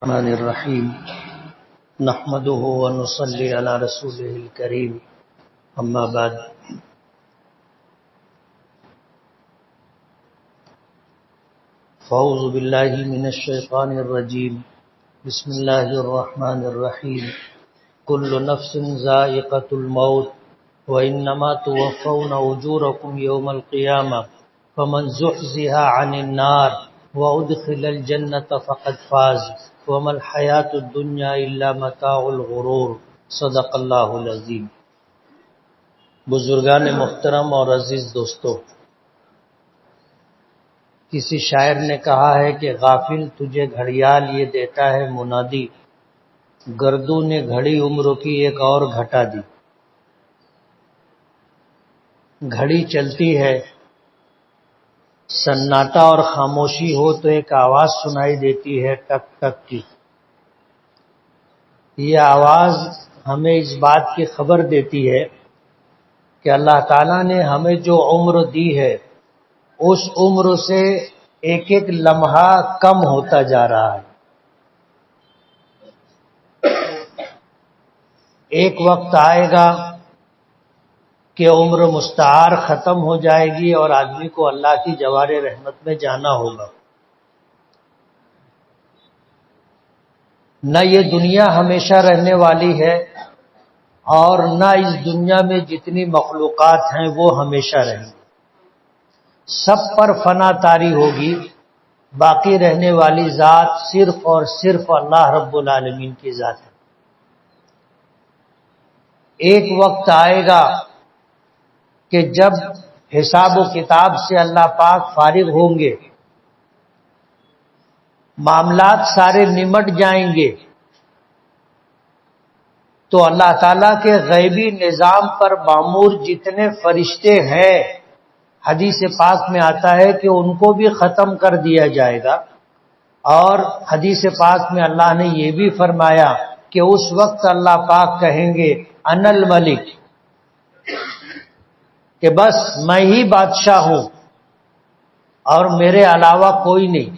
الرحمن الرحیم نحمده ونصلی علی رسوله الکریم اما بعد فاعوذ باللہ من الشیطان الرجیم بسم اللہ الرحمن الرحیم کل نفس ذائقۃ الموت وانما توفون اجورکم یوم القیامہ فمن زحزح عن النار وادخل الجنۃ فقد فاز وما الحیات الدنیا الا متاع الغرور صدق اللہ العظیم۔ بزرگان محترم اور عزیز دوستو، کسی شاعر نے کہا ہے کہ غافل تجھے گھڑیال یہ دیتا ہے منادی، گردوں نے گھڑی عمر کی ایک اور گھٹا دی۔ گھڑی چلتی ہے، سناٹا اور خاموشی ہو تو ایک آواز سنائی دیتی ہے ٹک ٹک کی۔ یہ آواز ہمیں اس بات کی خبر دیتی ہے کہ اللہ تعالیٰ نے ہمیں جو عمر دی ہے اس عمر سے ایک ایک لمحہ کم ہوتا جا رہا ہے۔ ایک وقت آئے گا کہ عمر مستعار ختم ہو جائے گی اور آدمی کو اللہ کی جوار رحمت میں جانا ہوگا۔ نہ یہ دنیا ہمیشہ رہنے والی ہے اور نہ اس دنیا میں جتنی مخلوقات ہیں وہ ہمیشہ رہیں گی۔ سب پر فنا طاری ہوگی، باقی رہنے والی ذات صرف اور صرف اللہ رب العالمین کی ذات ہے۔ ایک وقت آئے گا کہ جب حساب و کتاب سے اللہ پاک فارغ ہوں گے، معاملات سارے نمٹ جائیں گے، تو اللہ تعالیٰ کے غیبی نظام پر معمور جتنے فرشتے ہیں، حدیث پاک میں آتا ہے کہ ان کو بھی ختم کر دیا جائے گا۔ اور حدیث پاک میں اللہ نے یہ بھی فرمایا کہ اس وقت اللہ پاک کہیں گے انا الملک، کہ بس میں ہی بادشاہ ہوں اور میرے علاوہ کوئی نہیں۔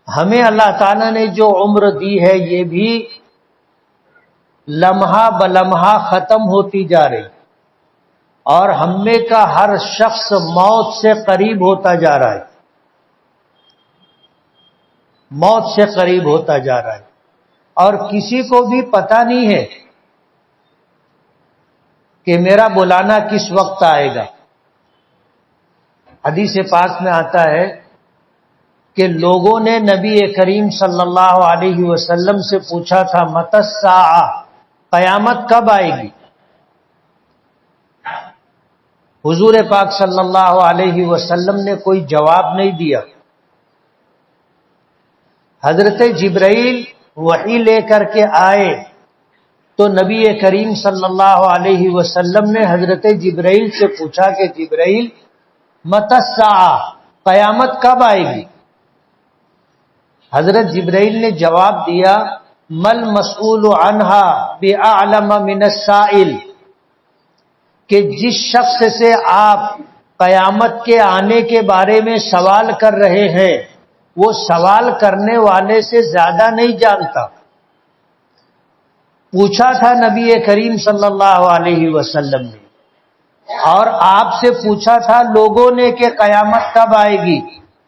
ہمیں اللہ تعالیٰ نے جو عمر دی ہے یہ بھی لمحہ بلمحہ ختم ہوتی جا رہی، اور ہم میں کا ہر شخص موت سے قریب ہوتا جا رہا ہے، موت سے قریب ہوتا جا رہا ہے، اور کسی کو بھی پتہ نہیں ہے کہ میرا بلانا کس وقت آئے گا۔ حدیث پاک میں آتا ہے کہ لوگوں نے نبی کریم صلی اللہ علیہ وسلم سے پوچھا تھا متی الساعہ، قیامت کب آئے گی؟ حضور پاک صلی اللہ علیہ وسلم نے کوئی جواب نہیں دیا۔ حضرت جبرائیل وحی لے کر کے آئے تو نبی کریم صلی اللہ علیہ وسلم نے حضرت جبرائیل سے پوچھا کہ جبرائیل متی الساعہ، قیامت کب آئے گی؟ حضرت جبرائیل نے جواب دیا مل مسئول عنہا بأعلم من السائل، کہ جس شخص سے آپ قیامت کے آنے کے بارے میں سوال کر رہے ہیں وہ سوال کرنے والے سے زیادہ نہیں جانتا۔ پوچھا تھا نبی کریم صلی اللہ علیہ وسلم نے، اور آپ سے پوچھا تھا لوگوں نے کہ قیامت کب آئے گی،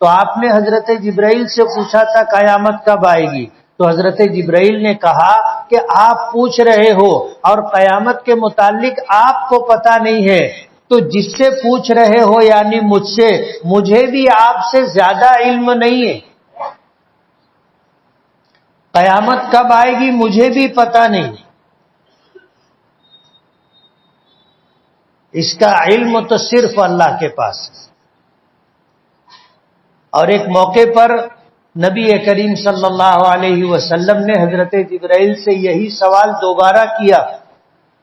تو آپ نے حضرت جبرائیل سے پوچھا تھا قیامت کب آئے گی، تو حضرت جبرائیل نے کہا کہ آپ پوچھ رہے ہو اور قیامت کے متعلق آپ کو پتہ نہیں ہے، تو جس سے پوچھ رہے ہو یعنی مجھ سے، مجھے بھی آپ سے زیادہ علم نہیں ہے۔ قیامت کب آئے گی مجھے بھی پتہ نہیں، اس کا علم تو صرف اللہ کے پاس ہے۔ اور ایک موقع پر نبی کریم صلی اللہ علیہ وسلم نے حضرت جبرائیل سے یہی سوال دوبارہ کیا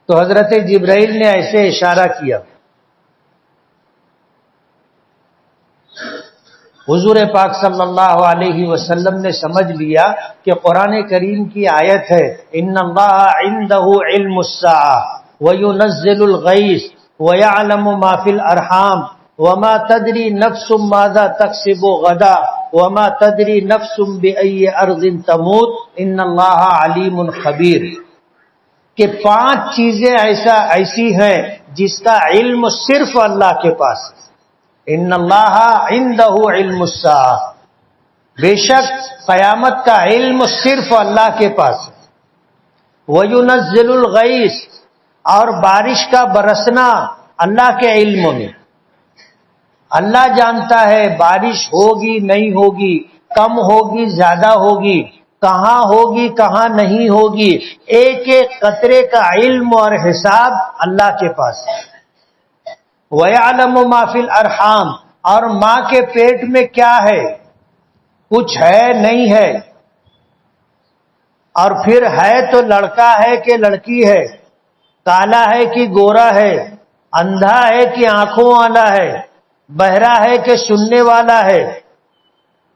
تو حضرت جبرائیل نے ایسے اشارہ کیا۔ حضور پاک صلی اللہ علیہ وسلم نے سمجھ لیا کہ قرآن کریم کی آیت ہے ان اللہ عنده علم الساعة وينزل الغیث ويعلم ما في الارحام وما تدری نفس ماذا تکسب غدا وما تدری نفس بأی ارض تموت ان اللہ علیم خبیر، کہ 5 چیزیں ایسی ہیں جس کا علم صرف اللہ کے پاس ہے۔ ان اللہ عندہ علم الساعہ، بے شک قیامت کا علم صرف اللہ کے پاس ہے۔ وَيُنَزِّلُ الْغَيْثَ، اور بارش کا برسنا اللہ کے علم میں، اللہ جانتا ہے بارش ہوگی نہیں ہوگی، کم ہوگی زیادہ ہوگی، کہاں ہوگی کہاں نہیں ہوگی، ایک ایک قطرے کا علم اور حساب اللہ کے پاس ہے۔ وَيَعْلَمُ مَا فِي الْأَرْحَامِ، اور ماں کے پیٹ میں کیا ہے، کچھ ہے نہیں ہے، اور پھر ہے تو لڑکا ہے کہ لڑکی ہے، کالا ہے کہ گورا ہے، اندھا ہے کہ آنکھوں والا ہے، بہرا ہے کہ سننے والا ہے،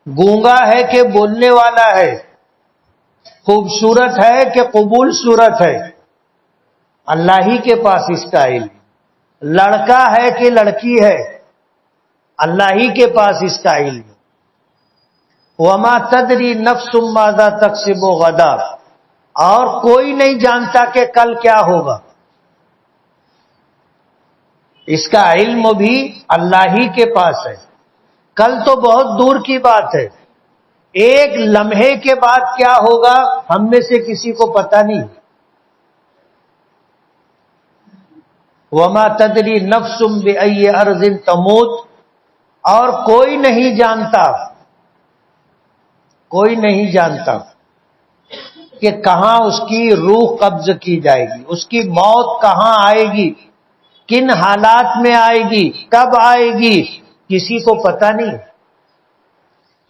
گونگا ہے کہ بولنے والا ہے، خوبصورت ہے کہ قبول صورت ہے، اللہ ہی کے پاس اس کا علم۔ لڑکا ہے کہ لڑکی ہے، اللہ ہی کے پاس اس کا علم۔ وما تدری نفس ماذا تکسب غدا، اور کوئی نہیں جانتا کہ کل کیا ہوگا، اس کا علم بھی اللہ ہی کے پاس ہے۔ کل تو بہت دور کی بات ہے، ایک لمحے کے بعد کیا ہوگا ہم میں سے کسی کو پتہ نہیں۔ وما تدری نفس بأی ارض تموت، اور کوئی نہیں جانتا کہ کہاں اس کی روح قبض کی جائے گی، اس کی موت کہاں آئے گی، کن حالات میں آئے گی، کب آئے گی، کسی کو پتہ نہیں۔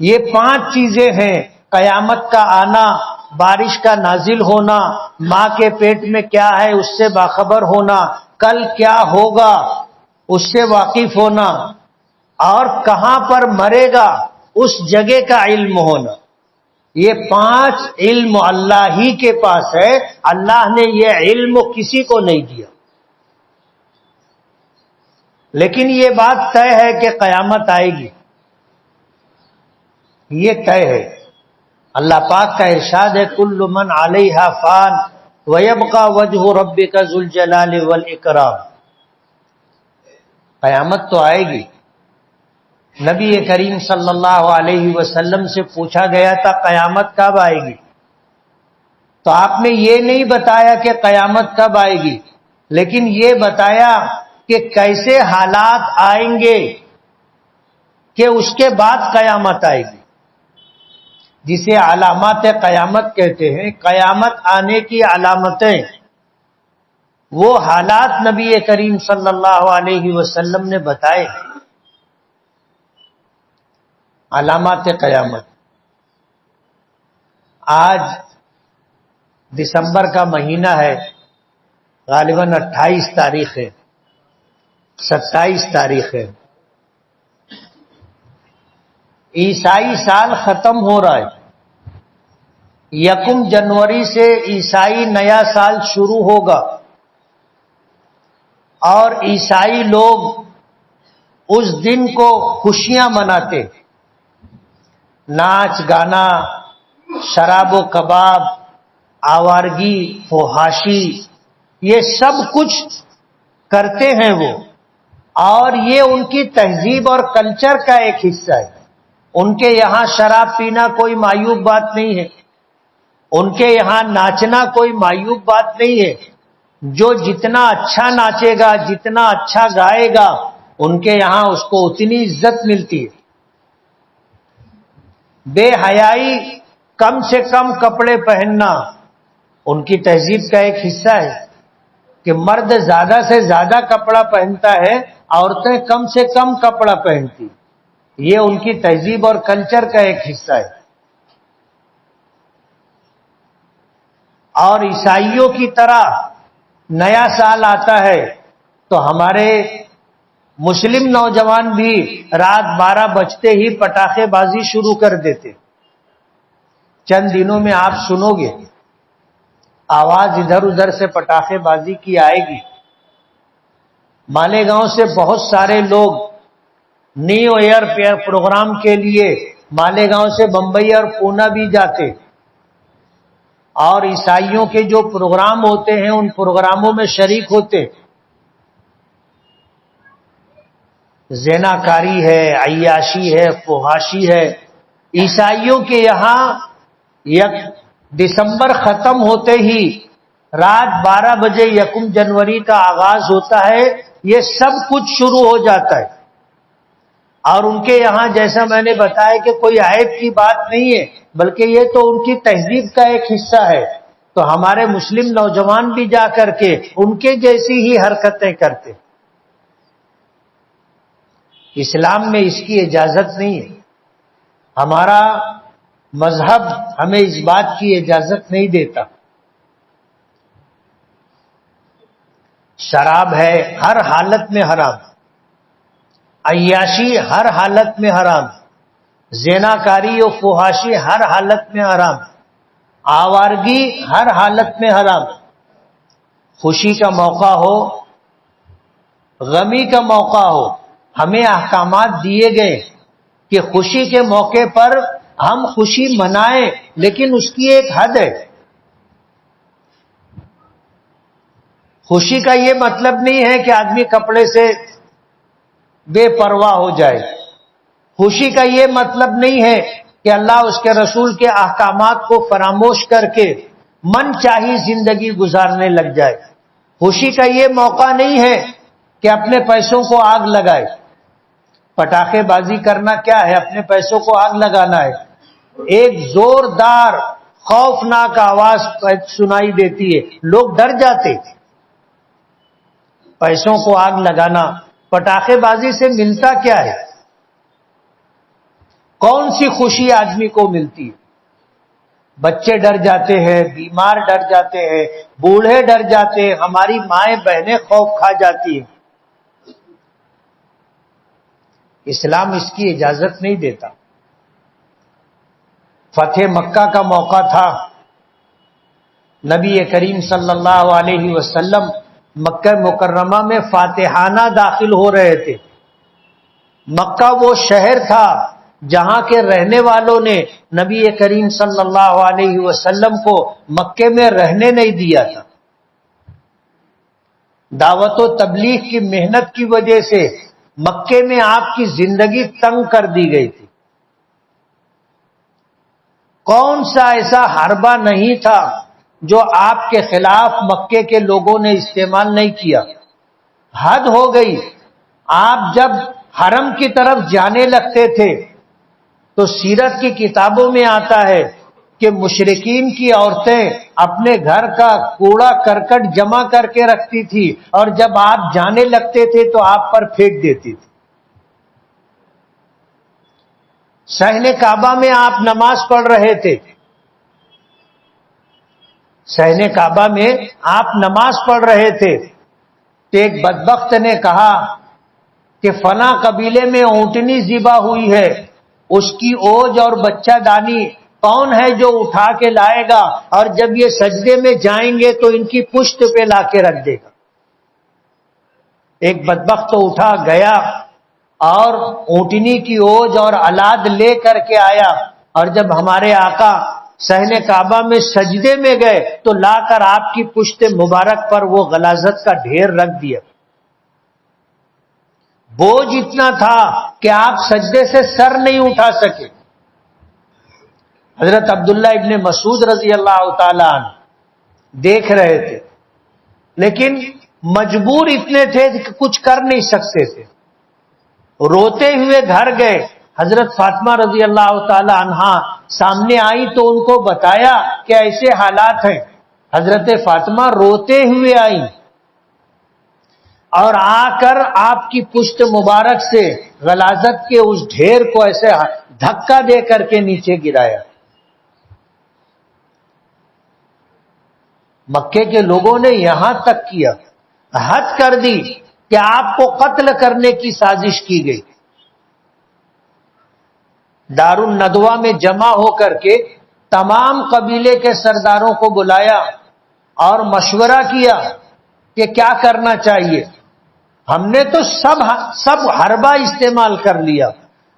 یہ 5 چیزیں ہیں، قیامت کا آنا، بارش کا نازل ہونا، ماں کے پیٹ میں کیا ہے اس سے باخبر ہونا، کل کیا ہوگا اس سے واقف ہونا، اور کہاں پر مرے گا اس جگہ کا علم ہونا۔ یہ 5 علم اللہ ہی کے پاس ہے، اللہ نے یہ علم کسی کو نہیں دیا۔ لیکن یہ بات طے ہے کہ قیامت آئے گی، یہ طے ہے۔ اللہ پاک کا ارشاد ہے کل من علیہا فان ویبقى وجہ ربک ذو الجلال والاکرام، قیامت تو آئے گی۔ نبی کریم صلی اللہ علیہ وسلم سے پوچھا گیا تھا قیامت کب آئے گی، تو آپ نے یہ نہیں بتایا کہ قیامت کب آئے گی، لیکن یہ بتایا کہ کیسے حالات آئیں گے کہ اس کے بعد قیامت آئے گی، جسے علامات قیامت کہتے ہیں۔ قیامت آنے کی علامتیں، وہ حالات نبی کریم صلی اللہ علیہ وسلم نے بتائے۔ علامات قیامت، آج دسمبر کا مہینہ ہے، غالباً 28 تاریخ ہے، 27 تاریخ ہے، عیسائی سال ختم ہو رہا ہے۔ 1 جنوری سے عیسائی نیا سال شروع ہوگا، اور عیسائی لوگ اس دن کو خوشیاں مناتے، ناچ گانا، شراب و کباب، آوارگی، فحاشی، یہ سب کچھ کرتے ہیں وہ، اور یہ ان کی تہذیب اور کلچر کا ایک حصہ ہے۔ ان کے یہاں شراب پینا کوئی معیوب بات نہیں ہے، ان کے یہاں ناچنا کوئی معیوب بات نہیں ہے۔ جو جتنا اچھا ناچے گا، جتنا اچھا گائے گا، ان کے یہاں اس کو اتنی عزت ملتی ہے۔ بے حیائی، کم سے کم کپڑے پہننا ان کی تہذیب کا ایک حصہ ہے، کہ مرد زیادہ سے زیادہ کپڑا پہنتا ہے، عورتیں کم سے کم کپڑا پہنتی، یہ ان کی تہذیب اور کلچر کا ایک حصہ ہے۔ اور عیسائیوں کی طرح نیا سال آتا ہے تو ہمارے مسلم نوجوان بھی رات 12 بجتے ہی پٹاخے بازی شروع کر دیتے۔ چند دنوں میں آپ سنو گے آواز ادھر ادھر سے پٹاخے بازی کی آئے گی۔ مالیگاؤں سے بہت سارے لوگ نیو ایئر پروگرام کے لیے مالیگاؤں سے بمبئی اور پونا بھی جاتے، اور عیسائیوں کے جو پروگرام ہوتے ہیں ان پروگراموں میں شریک ہوتے۔ زناکاری ہے، عیاشی ہے، فحاشی ہے۔ عیسائیوں کے یہاں 1 دسمبر ختم ہوتے ہی رات 12 بجے 1 جنوری کا آغاز ہوتا ہے، یہ سب کچھ شروع ہو جاتا ہے۔ اور ان کے یہاں جیسا میں نے بتایا کہ کوئی عیب کی بات نہیں ہے، بلکہ یہ تو ان کی تہذیب کا ایک حصہ ہے۔ تو ہمارے مسلم نوجوان بھی جا کر کے ان کے جیسی ہی حرکتیں کرتے۔ اسلام میں اس کی اجازت نہیں ہے، ہمارا مذہب ہمیں اس بات کی اجازت نہیں دیتا۔ شراب ہے ہر حالت میں حرام، عیاشی ہر حالت میں حرام، زناکاری و فحاشی ہر حالت میں حرام، آوارگی ہر حالت میں حرام۔ خوشی کا موقع ہو، غمی کا موقع ہو، ہمیں احکامات دیے گئے کہ خوشی کے موقع پر ہم خوشی منائیں، لیکن اس کی ایک حد ہے۔ خوشی کا یہ مطلب نہیں ہے کہ آدمی کپڑے سے بے پرواہ ہو جائے۔ خوشی کا یہ مطلب نہیں ہے کہ اللہ اس کے رسول کے احکامات کو فراموش کر کے من چاہی زندگی گزارنے لگ جائے۔ خوشی کا یہ موقع نہیں ہے کہ اپنے پیسوں کو آگ لگائے۔ پٹاخے بازی کرنا کیا ہے؟ اپنے پیسوں کو آگ لگانا ہے۔ ایک زوردار خوفناک آواز سنائی دیتی ہے، لوگ ڈر جاتے۔ پیسوں کو آگ لگانا پٹاخے بازی سے ملتا کیا ہے؟ کون سی خوشی آدمی کو ملتی ہے؟ بچے ڈر جاتے ہیں، بیمار ڈر جاتے ہیں، بوڑھے ڈر جاتے ہیں، ہماری مائیں بہنیں خوف کھا جاتی ہیں۔ اسلام اس کی اجازت نہیں دیتا۔ فتح مکہ کا موقع تھا، نبی کریم صلی اللہ علیہ وسلم مکہ مکرمہ میں فاتحانہ داخل ہو رہے تھے۔ مکہ وہ شہر تھا جہاں کے رہنے والوں نے نبی کریم صلی اللہ علیہ وسلم کو مکے میں رہنے نہیں دیا تھا۔ دعوت و تبلیغ کی محنت کی وجہ سے مکے میں آپ کی زندگی تنگ کر دی گئی تھی۔ کون سا ایسا حربہ نہیں تھا جو آپ کے خلاف مکے کے لوگوں نے استعمال نہیں کیا۔ حد ہو گئی۔ آپ جب حرم کی طرف جانے لگتے تھے تو سیرت کی کتابوں میں آتا ہے کہ مشرکین کی عورتیں اپنے گھر کا کوڑا کرکٹ جمع کر کے رکھتی تھی، اور جب آپ جانے لگتے تھے تو آپ پر پھینک دیتی تھی۔ صحن کعبہ میں آپ نماز پڑھ رہے تھے، صحن کعبہ میں آپ نماز پڑھ رہے تھے تو ایک بدبخت نے کہا کہ فلاں قبیلے میں اونٹنی ذبح ہوئی ہے، اس کی اوج اور بچہ دانی کون ہے جو اٹھا کے لائے گا، اور جب یہ سجدے میں جائیں گے تو ان کی پشت پہ لا کے رکھ دے گا۔ ایک بدبخت تو اٹھا گیا اور اونٹنی کی اوج اور الاد لے کر کے آیا، اور جب ہمارے آقا صحن کعبہ میں سجدے میں گئے تو لا کر آپ کی پشت مبارک پر وہ غلاظت کا ڈھیر رکھ دیا۔ بوجھ اتنا تھا کہ آپ سجدے سے سر نہیں اٹھا سکے۔ حضرت عبداللہ ابن مسعود رضی اللہ تعالی عنہ دیکھ رہے تھے، لیکن مجبور اتنے تھے کہ کچھ کر نہیں سکتے تھے۔ روتے ہوئے گھر گئے، حضرت فاطمہ رضی اللہ تعالی عنہا سامنے آئی تو ان کو بتایا کہ ایسے حالات ہیں۔ حضرت فاطمہ روتے ہوئے آئی اور آ کر آپ کی پشت مبارک سے غلاظت کے اس ڈھیر کو ایسے دھکا دے کر کے نیچے گرایا۔ مکے کے لوگوں نے یہاں تک کیا، حد کر دی کہ آپ کو قتل کرنے کی سازش کی گئی۔ دار الندوہ میں جمع ہو کر کے تمام قبیلے کے سرداروں کو بلایا اور مشورہ کیا کہ کیا کرنا چاہیے۔ ہم نے تو سب حربہ استعمال کر لیا،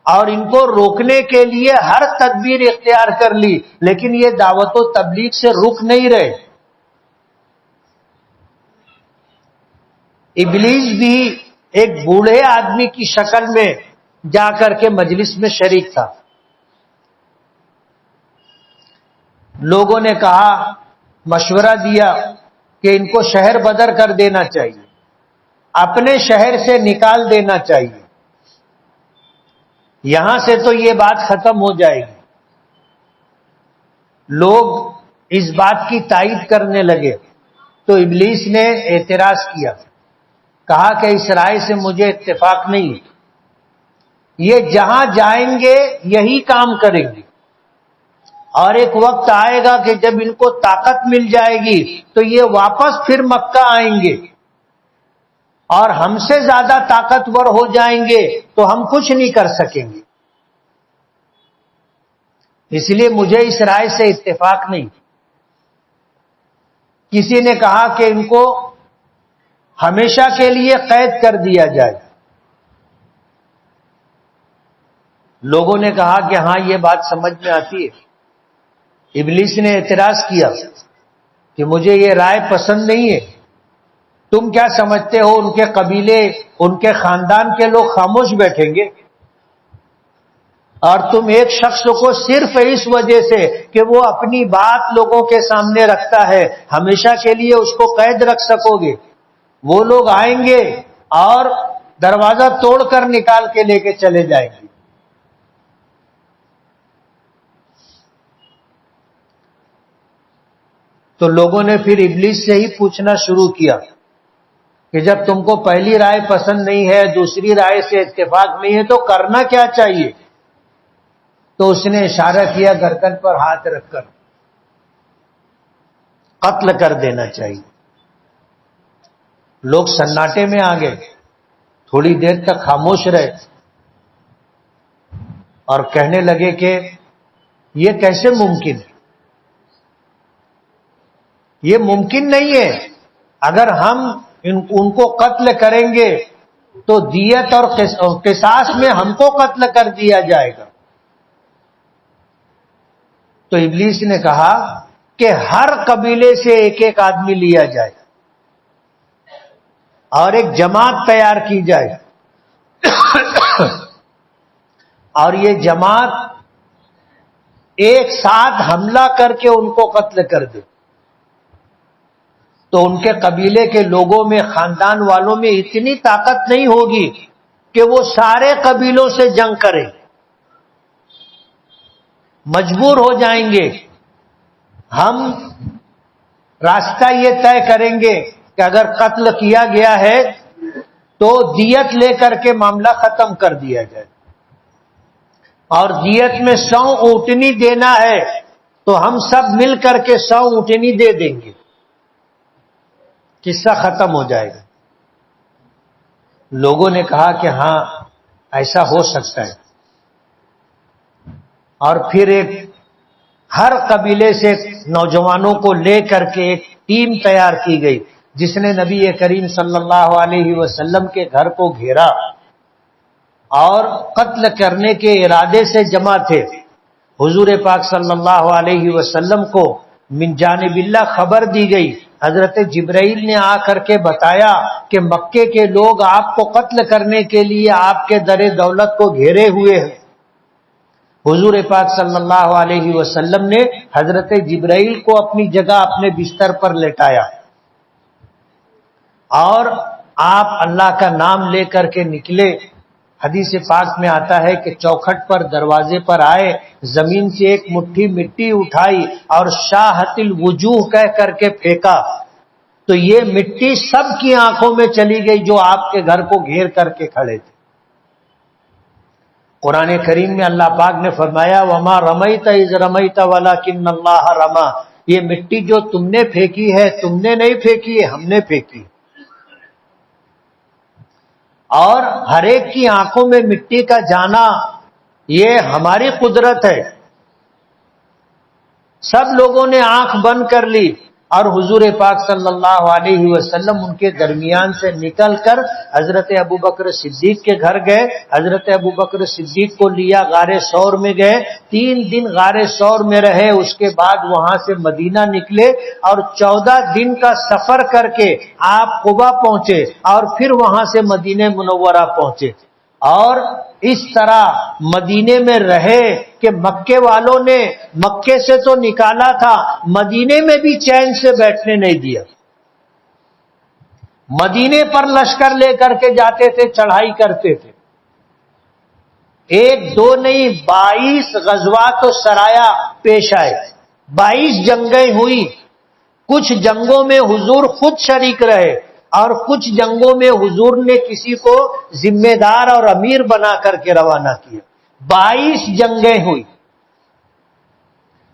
اور ان کو روکنے کے لیے ہر تدبیر اختیار کر لی، لیکن یہ دعوت و تبلیغ سے رک نہیں رہے۔ ابلیس بھی ایک بوڑھے آدمی کی شکل میں جا کر کے مجلس میں شریک تھا۔ لوگوں نے کہا، مشورہ دیا کہ ان کو شہر بدر کر دینا چاہیے، اپنے شہر سے نکال دینا چاہیے، یہاں سے تو یہ بات ختم ہو جائے گی۔ لوگ اس بات کی تائید کرنے لگے تو ابلیس نے اعتراض کیا، کہا کہ اس رائے سے مجھے اتفاق نہیں، یہ جہاں جائیں گے یہی کام کریں گے، اور ایک وقت آئے گا کہ جب ان کو طاقت مل جائے گی تو یہ واپس پھر مکہ آئیں گے، اور ہم سے زیادہ طاقتور ہو جائیں گے تو ہم کچھ نہیں کر سکیں گے، اس لیے مجھے اس رائے سے اتفاق نہیں۔ کسی نے کہا کہ ان کو ہمیشہ کے لیے قید کر دیا جائے۔ لوگوں نے کہا کہ ہاں یہ بات سمجھ میں آتی ہے۔ ابلیس نے اعتراض کیا کہ مجھے یہ رائے پسند نہیں ہے، تم کیا سمجھتے ہو ان کے قبیلے، ان کے خاندان کے لوگ خاموش بیٹھیں گے؟ اور تم ایک شخص کو صرف اس وجہ سے کہ وہ اپنی بات لوگوں کے سامنے رکھتا ہے ہمیشہ کے لیے اس کو قید رکھ سکو گے؟ وہ لوگ آئیں گے اور دروازہ توڑ کر نکال کے لے کے چلے جائیں گے۔ تو لوگوں نے پھر ابلیس سے ہی پوچھنا شروع کیا کہ جب تم کو پہلی رائے پسند نہیں ہے، دوسری رائے سے اتفاق نہیں ہے، تو کرنا کیا چاہیے؟ تو اس نے اشارہ کیا گردن پر ہاتھ رکھ کر، قتل کر دینا چاہیے۔ لوگ سناٹے میں آ گئے، تھوڑی دیر تک خاموش رہے اور کہنے لگے کہ یہ کیسے ممکن ہے؟ یہ ممکن نہیں ہے، اگر ہم ان کو قتل کریں گے تو دیت اور قصاص میں ہم کو قتل کر دیا جائے گا۔ تو ابلیس نے کہا کہ ہر قبیلے سے ایک ایک آدمی لیا جائے اور ایک جماعت تیار کی جائے، اور یہ جماعت ایک ساتھ حملہ کر کے ان کو قتل کر دے، تو ان کے قبیلے کے لوگوں میں، خاندان والوں میں اتنی طاقت نہیں ہوگی کہ وہ سارے قبیلوں سے جنگ کریں، مجبور ہو جائیں گے۔ ہم راستہ یہ طے کریں گے کہ اگر قتل کیا گیا ہے تو دیت لے کر کے معاملہ ختم کر دیا جائے، اور دیت میں 100 اونٹنی دینا ہے تو ہم سب مل کر کے 100 اونٹنی دے دیں گے، قصہ ختم ہو جائے گا۔ لوگوں نے کہا کہ ہاں ایسا ہو سکتا ہے، اور پھر ہر قبیلے سے نوجوانوں کو لے کر کے ایک ٹیم تیار کی گئی، جس نے نبی کریم صلی اللہ علیہ وسلم کے گھر کو گھیرا اور قتل کرنے کے ارادے سے جمع تھے۔ حضور پاک صلی اللہ علیہ وسلم کو من جانب اللہ خبر دی گئی، حضرت جبرائیل نے آ کر کے بتایا کہ مکے کے لوگ آپ کو قتل کرنے کے لیے آپ کے در دولت کو گھیرے ہوئے ہیں۔ حضور پاک صلی اللہ علیہ وسلم نے حضرت جبرائیل کو اپنی جگہ اپنے بستر پر لٹایا، اور آپ اللہ کا نام لے کر کے نکلے۔ حدیث پاک میں آتا ہے کہ چوکھٹ پر دروازے پر آئے، زمین سے ایک مٹھی مٹی اٹھائی اور شاہت الوجوہ کہہ کر کے پھینکا، تو یہ مٹی سب کی آنکھوں میں چلی گئی جو آپ کے گھر کو گھیر کر کے کھڑے تھے۔ قرآن کریم میں اللہ پاک نے فرمایا وَمَا رَمَيْتَ إِذْ رَمَيْتَ وَلَكِنَّ اللَّهَ رَمَى، یہ مٹی جو تم نے پھینکی ہے تم نے نہیں پھینکی ہے، ہم نے پھینکی۔ اور ہر ایک کی آنکھوں میں مٹی کا جانا یہ ہماری قدرت ہے۔ سب لوگوں نے آنکھ بند کر لی، اور حضور پاک صلی اللہ علیہ وسلم ان کے درمیان سے نکل کر حضرت ابوبکر صدیق کے گھر گئے. حضرت ابوبکر صدیق کو لیا غار ثور میں گئے, 3 دن غار ثور میں رہے. اس کے بعد وہاں سے مدینہ نکلے اور 14 دن کا سفر کر کے آپ قبا پہنچے اور پھر وہاں سے مدینہ منورہ پہنچے. اور اس طرح مدینے میں رہے کہ مکے والوں نے مکے سے تو نکالا تھا, مدینے میں بھی چین سے بیٹھنے نہیں دیا. مدینے پر لشکر لے کر کے جاتے تھے, چڑھائی کرتے تھے. 1 2 نہیں 22 غزوات و سرایا پیش آئے, 22 جنگیں ہوئی. کچھ جنگوں میں حضور خود شریک رہے اور کچھ جنگوں میں حضور نے کسی کو ذمہ دار اور امیر بنا کر کے روانہ کیا. 22 جنگیں ہوئی.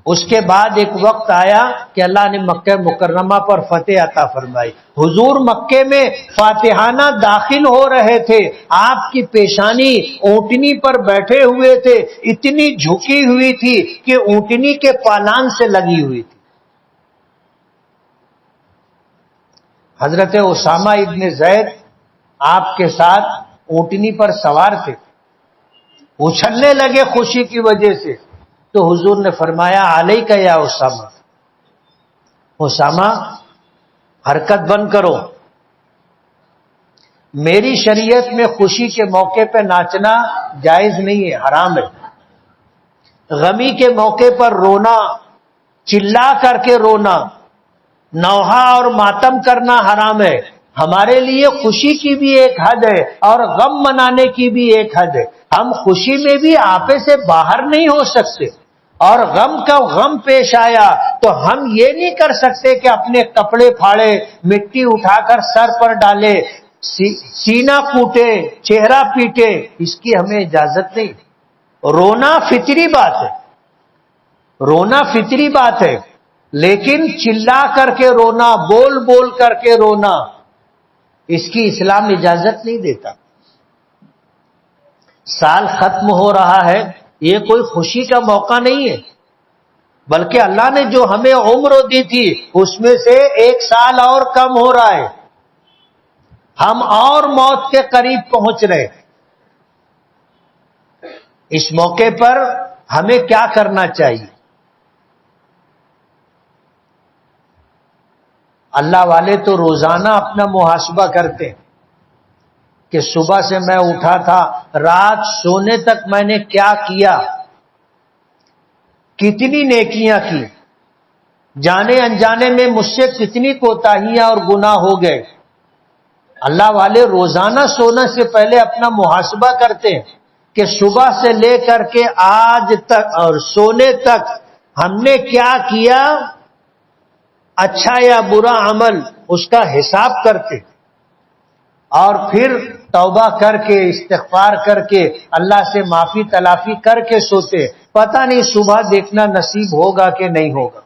اس کے بعد ایک وقت آیا کہ اللہ نے مکہ مکرمہ پر فتح عطا فرمائی. حضور مکے میں فاتحانہ داخل ہو رہے تھے, آپ کی پیشانی اونٹنی پر بیٹھے ہوئے تھے, اتنی جھکی ہوئی تھی کہ اونٹنی کے پالان سے لگی ہوئی تھی. حضرت اسامہ ابن زید آپ کے ساتھ اونٹنی پر سوار تھے, اچھلنے لگے خوشی کی وجہ سے. تو حضور نے فرمایا علیک یا اسامہ, اسامہ حرکت بند کرو. میری شریعت میں خوشی کے موقع پہ ناچنا جائز نہیں ہے, حرام ہے. غمی کے موقع پر رونا, چلا کر کے رونا, نوحہ اور ماتم کرنا حرام ہے. ہمارے لیے خوشی کی بھی ایک حد ہے اور غم منانے کی بھی ایک حد ہے. ہم خوشی میں بھی آپے سے باہر نہیں ہو سکتے, اور غم کا غم پیش آیا تو ہم یہ نہیں کر سکتے کہ اپنے کپڑے پھاڑے, مٹی اٹھا کر سر پر ڈالے, سینہ کوٹے, چہرہ پیٹے. اس کی ہمیں اجازت نہیں. رونا فطری بات ہے, رونا فطری بات ہے, لیکن چلا کر کے رونا, بول بول کر کے رونا, اس کی اسلام اجازت نہیں دیتا. سال ختم ہو رہا ہے, یہ کوئی خوشی کا موقع نہیں ہے, بلکہ اللہ نے جو ہمیں عمر دی تھی اس میں سے 1 سال اور کم ہو رہا ہے. ہم اور موت کے قریب پہنچ رہے. اس موقع پر ہمیں کیا کرنا چاہیے؟ اللہ والے تو روزانہ اپنا محاسبہ کرتے ہیں کہ صبح سے میں اٹھا تھا, رات سونے تک میں نے کیا کیا, کتنی نیکیاں کی, جانے انجانے میں مجھ سے کتنی کوتاہیاں اور گناہ ہو گئے. اللہ والے روزانہ سونے سے پہلے اپنا محاسبہ کرتے ہیں کہ صبح سے لے کر کے آج تک اور سونے تک ہم نے کیا کیا, اچھا یا برا عمل, اس کا حساب کرتے اور پھر توبہ کر کے استغفار کر کے اللہ سے معافی تلافی کر کے سوتے. پتہ نہیں صبح دیکھنا نصیب ہوگا کہ نہیں ہوگا.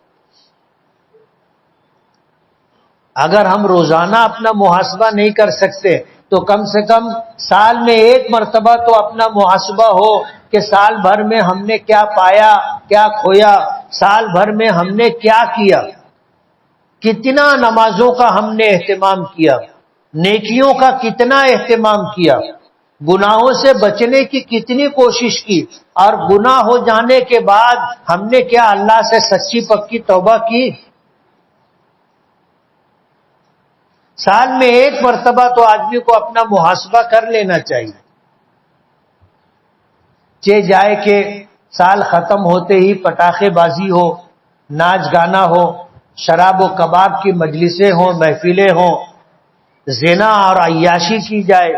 اگر ہم روزانہ اپنا محاسبہ نہیں کر سکتے تو کم سے کم سال میں 1 مرتبہ تو اپنا محاسبہ ہو کہ سال بھر میں ہم نے کیا پایا, کیا کھویا, سال بھر میں ہم نے کیا کیا, کتنا نمازوں کا ہم نے اہتمام کیا, نیکیوں کا کتنا اہتمام کیا, گناہوں سے بچنے کی کتنی کوشش کی, اور گناہ ہو جانے کے بعد ہم نے کیا اللہ سے سچی پکی توبہ کی. سال میں 1 مرتبہ تو آدمی کو اپنا محاسبہ کر لینا چاہیے. جائے کہ سال ختم ہوتے ہی پٹاخے بازی ہو, ناچ گانا ہو, شراب و کباب کی مجلسیں ہوں, محفلیں ہوں, زنا اور عیاشی کی جائے.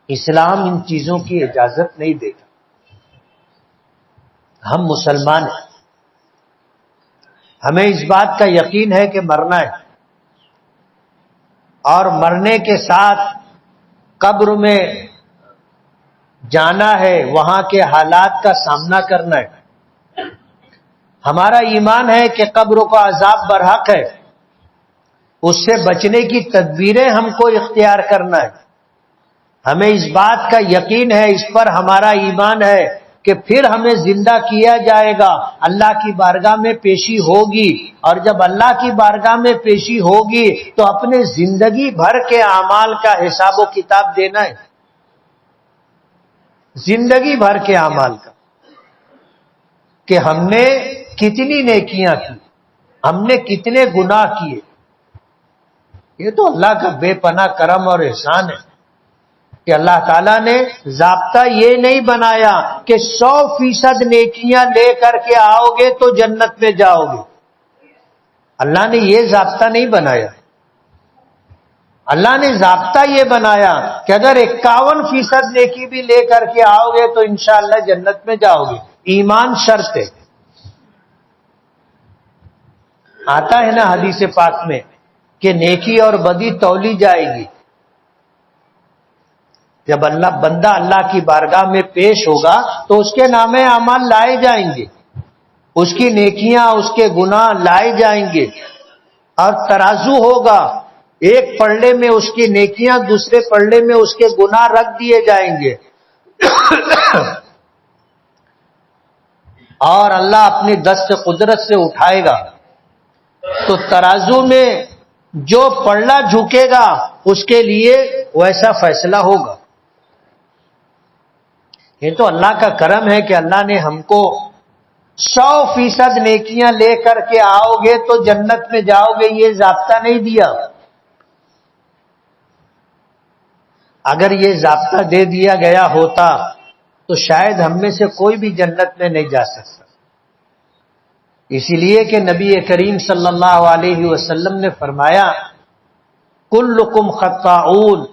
اسلام ان چیزوں کی اجازت نہیں دیتا. ہم مسلمان ہیں, ہمیں اس بات کا یقین ہے کہ مرنا ہے, اور مرنے کے ساتھ قبر میں جانا ہے, وہاں کے حالات کا سامنا کرنا ہے. ہمارا ایمان ہے کہ قبر کا عذاب برحق ہے, اس سے بچنے کی تدبیریں ہم کو اختیار کرنا ہے. ہمیں اس بات کا یقین ہے, اس پر ہمارا ایمان ہے کہ پھر ہمیں زندہ کیا جائے گا، اللہ کی بارگاہ میں پیشی ہوگی، اور جب اللہ کی بارگاہ میں پیشی ہوگی تو اپنے زندگی بھر کے اعمال کا حساب و کتاب دینا ہے، زندگی بھر کے اعمال کا، کہ ہم نے کتنی نیکیاں کی، ہم نے کتنے گناہ کیے۔ یہ تو اللہ کا بے پناہ کرم اور احسان ہے کہ اللہ تعالیٰ نے ضابطہ یہ نہیں بنایا کہ 100% نیکیاں لے کر کے آؤ گے تو جنت میں جاؤ گے۔ اللہ نے یہ ضابطہ نہیں بنایا، اللہ نے ضابطہ یہ بنایا کہ اگر 51% نیکی بھی لے کر کے آؤ گے تو انشاءاللہ جنت میں جاؤ گے۔ ایمان شرط ہے۔ آتا ہے نا حدیث پاک میں کہ نیکی اور بدی تولی جائے گی۔ جب بندہ اللہ کی بارگاہ میں پیش ہوگا تو اس کے نامے اعمال لائے جائیں گے، اس کی نیکیاں، اس کے گناہ لائے جائیں گے، اور ترازو ہوگا، ایک پلڑے میں اس کی نیکیاں، دوسرے پلڑے میں اس کے گناہ رکھ دیے جائیں گے، اور اللہ اپنی دست قدرت سے اٹھائے گا تو ترازو میں جو پلڑا جھکے گا اس کے لیے ویسا فیصلہ ہوگا۔ یہ تو اللہ کا کرم ہے کہ اللہ نے ہم کو 100% نیکیاں لے کر کے آؤ گے تو جنت میں جاؤ گے، یہ ضابطہ نہیں دیا۔ اگر یہ ضابطہ دے دیا گیا ہوتا تو شاید ہم میں سے کوئی بھی جنت میں نہیں جا سکتا۔ اسی لیے کہ نبی کریم صلی اللہ علیہ وسلم نے فرمایا کلکم خطاؤن،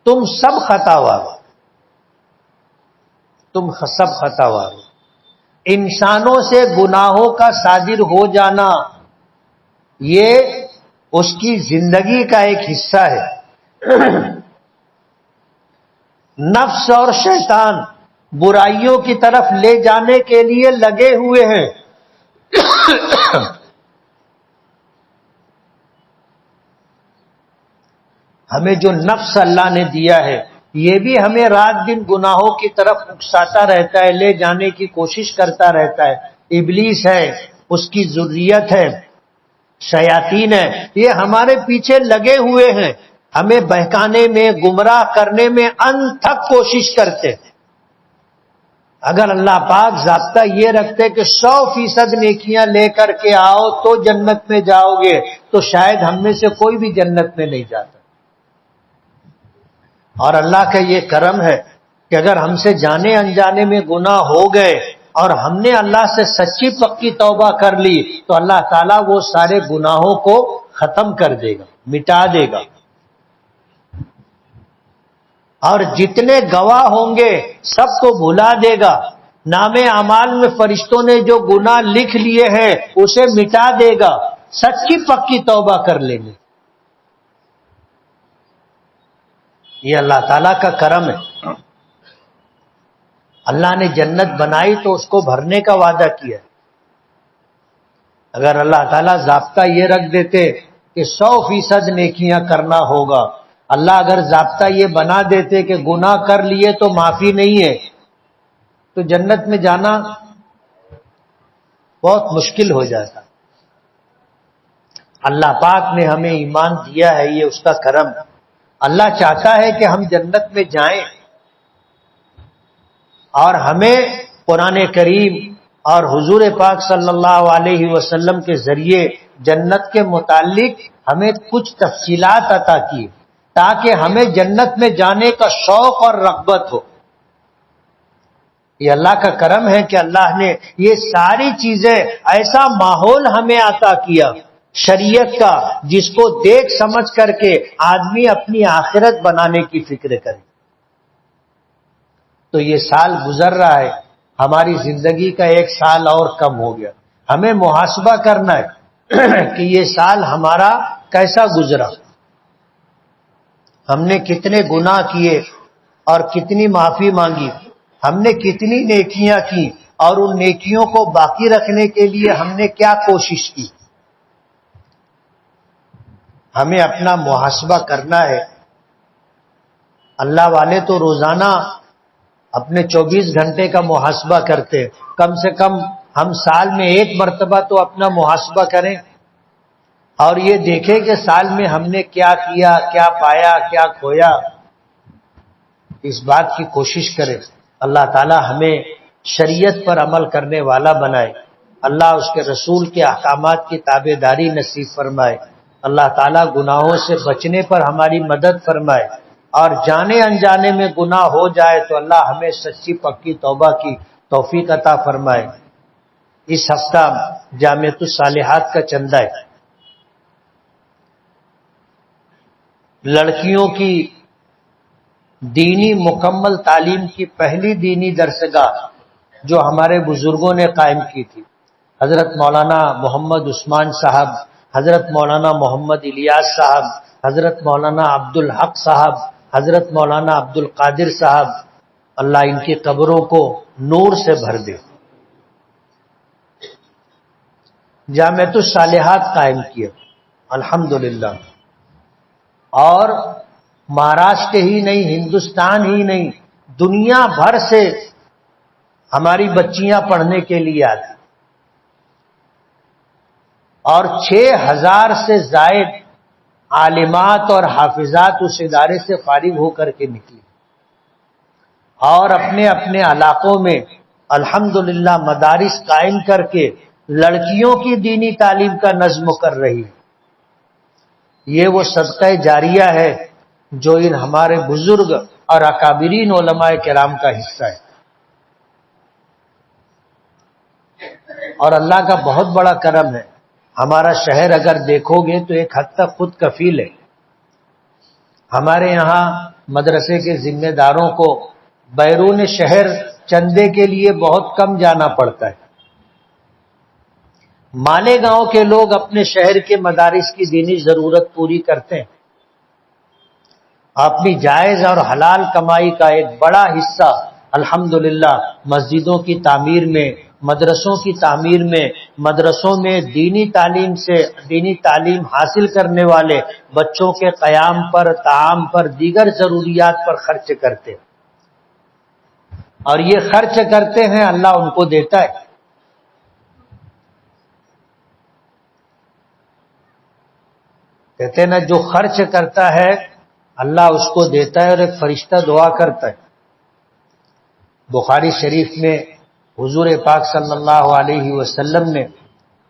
تم سب خطاوار ہو، تم سب خطاوار ہو۔ انسانوں سے گناہوں کا صادر ہو جانا یہ اس کی زندگی کا ایک حصہ ہے۔ نفس اور شیطان برائیوں کی طرف لے جانے کے لیے لگے ہوئے ہیں۔ ہمیں جو نفس اللہ نے دیا ہے یہ بھی ہمیں رات دن گناہوں کی طرف اکساتا رہتا ہے، لے جانے کی کوشش کرتا رہتا ہے۔ ابلیس ہے، اس کی ذریت ہے، شیاطین ہے، یہ ہمارے پیچھے لگے ہوئے ہیں، ہمیں بہکانے میں، گمراہ کرنے میں انتھک کوشش کرتے ہیں۔ اگر اللہ پاک ضابطہ یہ رکھتے کہ 100% نیکیاں لے کر کے آؤ تو جنت میں جاؤ گے تو شاید ہم میں سے کوئی بھی جنت میں نہیں جاتا۔ اور اللہ کا یہ کرم ہے کہ اگر ہم سے جانے انجانے میں گناہ ہو گئے اور ہم نے اللہ سے سچی پکی توبہ کر لی تو اللہ تعالیٰ وہ سارے گناہوں کو ختم کر دے گا، مٹا دے گا، اور جتنے گواہ ہوں گے سب کو بھلا دے گا۔ نام اعمال میں فرشتوں نے جو گناہ لکھ لیے ہیں اسے مٹا دے گا، سچی پکی توبہ کر لیں گے۔ یہ اللہ تعالیٰ کا کرم ہے۔ اللہ نے جنت بنائی تو اس کو بھرنے کا وعدہ کیا۔ اگر اللہ تعالیٰ ضابطہ یہ رکھ دیتے کہ 100% نیکیاں کرنا ہوگا، اللہ اگر ضابطہ یہ بنا دیتے کہ گناہ کر لیے تو معافی نہیں ہے، تو جنت میں جانا بہت مشکل ہو جاتا۔ اللہ پاک نے ہمیں ایمان دیا ہے، یہ اس کا کرم ہے۔ اللہ چاہتا ہے کہ ہم جنت میں جائیں، اور ہمیں قرآن کریم اور حضور پاک صلی اللہ علیہ وسلم کے ذریعے جنت کے متعلق ہمیں کچھ تفصیلات عطا کی تاکہ ہمیں جنت میں جانے کا شوق اور رغبت ہو۔ یہ اللہ کا کرم ہے کہ اللہ نے یہ ساری چیزیں، ایسا ماحول ہمیں عطا کیا شریعت کا جس کو دیکھ سمجھ کر کے آدمی اپنی آخرت بنانے کی فکر کرے۔ تو یہ سال گزر رہا ہے، ہماری زندگی کا ایک سال اور کم ہو گیا۔ ہمیں محاسبہ کرنا ہے کہ یہ سال ہمارا کیسا گزرا، ہم نے کتنے گناہ کیے اور کتنی معافی مانگی، ہم نے کتنی نیکیاں کی اور ان نیکیوں کو باقی رکھنے کے لیے ہم نے کیا کوشش کی۔ ہمیں اپنا محاسبہ کرنا ہے۔ اللہ والے تو روزانہ اپنے 24 گھنٹے کا محاسبہ کرتے، کم سے کم ہم سال میں ایک مرتبہ تو اپنا محاسبہ کریں اور یہ دیکھیں کہ سال میں ہم نے کیا کیا، کیا پایا، کیا کھویا، اس بات کی کوشش کریں۔ اللہ تعالی ہمیں شریعت پر عمل کرنے والا بنائے، اللہ اس کے رسول کے احکامات کی تابع داری نصیب فرمائے، اللہ تعالیٰ گناہوں سے بچنے پر ہماری مدد فرمائے، اور جانے انجانے میں گناہ ہو جائے تو اللہ ہمیں سچی پکی توبہ کی توفیق عطا فرمائے۔ اس ہفتہ جامعۃ الصالحات کا چندہ ہے، لڑکیوں کی دینی مکمل تعلیم کی پہلی دینی درسگاہ جو ہمارے بزرگوں نے قائم کی تھی، حضرت مولانا محمد عثمان صاحب، حضرت مولانا محمد الیاس صاحب، حضرت مولانا عبد الحق صاحب، حضرت مولانا عبد القادر صاحب، اللہ ان کی قبروں کو نور سے بھر دے۔ جامعۃ الصالحات قائم کیا الحمدللہ، اور مہاراشٹر ہی نہیں، ہندوستان ہی نہیں، دنیا بھر سے ہماری بچیاں پڑھنے کے لیے آتی، اور 6000 سے زائد عالمات اور حافظات اس ادارے سے فارغ ہو کر کے نکلی اور اپنے اپنے علاقوں میں الحمدللہ مدارس قائم کر کے لڑکیوں کی دینی تعلیم کا نظم کر رہی ہے۔ یہ وہ صدقہ جاریہ ہے جو ان ہمارے بزرگ اور اکابرین علماء کرام کا حصہ ہے، اور اللہ کا بہت بڑا کرم ہے۔ ہمارا شہر اگر دیکھو گے تو ایک حد تک خود کفیل ہے۔ ہمارے یہاں مدرسے کے ذمہ داروں کو بیرون شہر چندے کے لیے بہت کم جانا پڑتا ہے۔ مالیگاؤں کے لوگ اپنے شہر کے مدارس کی دینی ضرورت پوری کرتے ہیں، اپنی جائز اور حلال کمائی کا ایک بڑا حصہ الحمدللہ مسجدوں کی تعمیر میں، مدرسوں کی تعمیر میں، مدرسوں میں دینی تعلیم حاصل کرنے والے بچوں کے قیام پر، طعام پر، دیگر ضروریات پر خرچ کرتے، اور یہ خرچ کرتے ہیں اللہ ان کو دیتا ہے۔ کہتے ہیں نا، جو خرچ کرتا ہے اللہ اس کو دیتا ہے، اور ایک فرشتہ دعا کرتا ہے۔ بخاری شریف میں حضور پاک صلی اللہ علیہ وسلم نے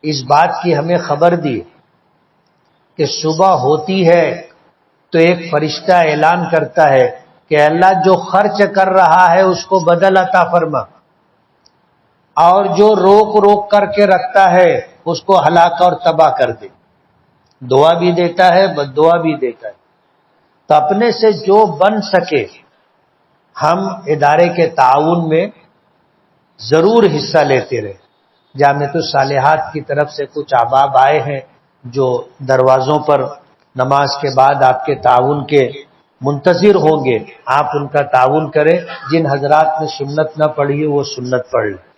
اس بات کی ہمیں خبر دی کہ صبح ہوتی ہے تو ایک فرشتہ اعلان کرتا ہے کہ اللہ جو خرچ کر رہا ہے اس کو بدل عطا فرما، اور جو روک روک کر کے رکھتا ہے اس کو ہلاک اور تباہ کر دے۔ دعا بھی دیتا ہے، بد دعا بھی دیتا ہے۔ تو اپنے سے جو بن سکے ہم ادارے کے تعاون میں ضرور حصہ لیتے رہے۔ جامعۃ الصالحات کی طرف سے کچھ احباب آئے ہیں جو دروازوں پر نماز کے بعد آپ کے تعاون کے منتظر ہوں گے، آپ ان کا تعاون کریں۔ جن حضرات نے سنت نہ پڑھی وہ سنت پڑھ لیں۔